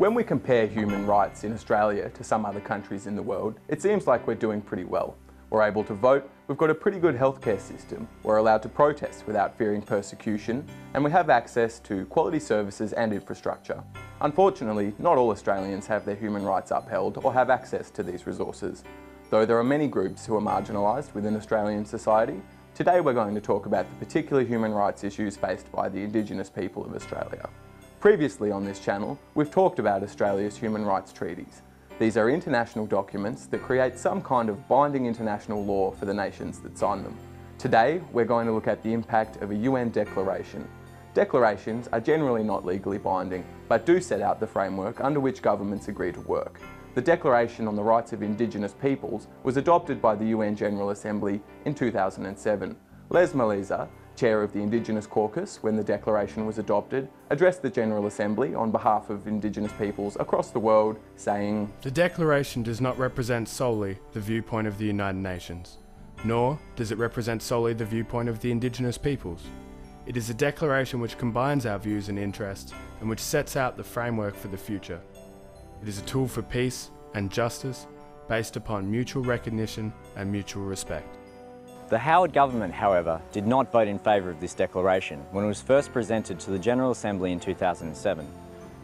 When we compare human rights in Australia to some other countries in the world, it seems like we're doing pretty well. We're able to vote, we've got a pretty good healthcare system, we're allowed to protest without fearing persecution, and we have access to quality services and infrastructure. Unfortunately, not all Australians have their human rights upheld or have access to these resources. Though there are many groups who are marginalised within Australian society, today we're going to talk about the particular human rights issues faced by the Indigenous people of Australia. Previously on this channel, we've talked about Australia's human rights treaties. These are international documents that create some kind of binding international law for the nations that sign them. Today, we're going to look at the impact of a UN declaration. Declarations are generally not legally binding, but do set out the framework under which governments agree to work. The Declaration on the Rights of Indigenous Peoples was adopted by the UN General Assembly in 2007. Les Maliza, chair of the Indigenous Caucus when the declaration was adopted, addressed the General Assembly on behalf of Indigenous peoples across the world, saying, "The declaration does not represent solely the viewpoint of the United Nations, nor does it represent solely the viewpoint of the Indigenous peoples. It is a declaration which combines our views and interests and which sets out the framework for the future. It is a tool for peace and justice based upon mutual recognition and mutual respect." The Howard government, however, did not vote in favour of this declaration when it was first presented to the General Assembly in 2007.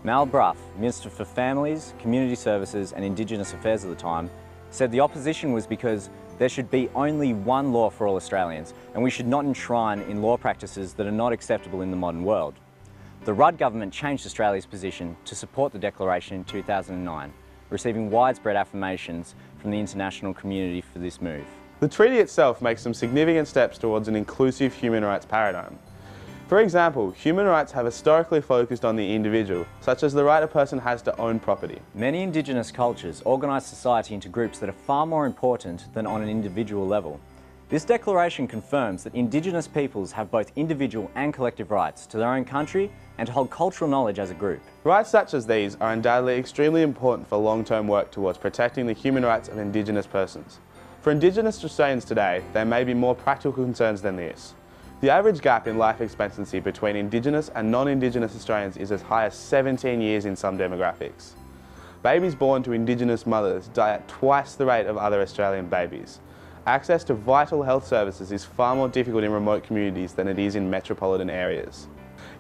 Mal Brough, Minister for Families, Community Services and Indigenous Affairs at the time, said the opposition was because there should be only one law for all Australians and we should not enshrine in law practices that are not acceptable in the modern world. The Rudd government changed Australia's position to support the declaration in 2009, receiving widespread affirmations from the international community for this move. The treaty itself makes some significant steps towards an inclusive human rights paradigm. For example, human rights have historically focused on the individual, such as the right a person has to own property. Many Indigenous cultures organise society into groups that are far more important than on an individual level. This declaration confirms that Indigenous peoples have both individual and collective rights to their own country and to hold cultural knowledge as a group. Rights such as these are undoubtedly extremely important for long-term work towards protecting the human rights of Indigenous persons. For Indigenous Australians today, there may be more practical concerns than this. The average gap in life expectancy between Indigenous and non-Indigenous Australians is as high as 17 years in some demographics. Babies born to Indigenous mothers die at twice the rate of other Australian babies. Access to vital health services is far more difficult in remote communities than it is in metropolitan areas.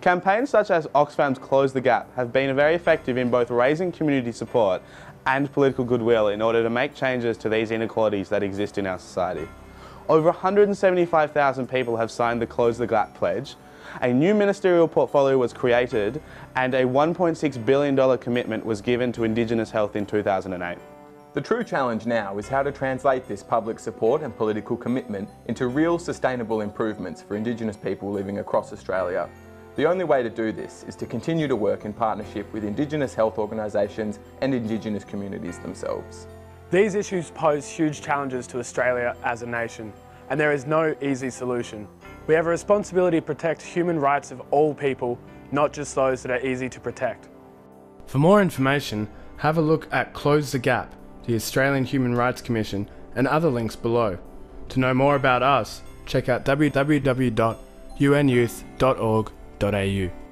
Campaigns such as Oxfam's Close the Gap have been very effective in both raising community support and political goodwill in order to make changes to these inequalities that exist in our society. Over 175,000 people have signed the Close the Gap pledge, a new ministerial portfolio was created, and a $1.6 billion commitment was given to Indigenous health in 2008. the true challenge now is how to translate this public support and political commitment into real sustainable improvements for Indigenous people living across Australia. The only way to do this is to continue to work in partnership with Indigenous health organisations and Indigenous communities themselves. These issues pose huge challenges to Australia as a nation, and there is no easy solution. We have a responsibility to protect human rights of all people, not just those that are easy to protect. For more information, have a look at Close the Gap, the Australian Human Rights Commission, and other links below. To know more about us, check out www.unyouth.org.au.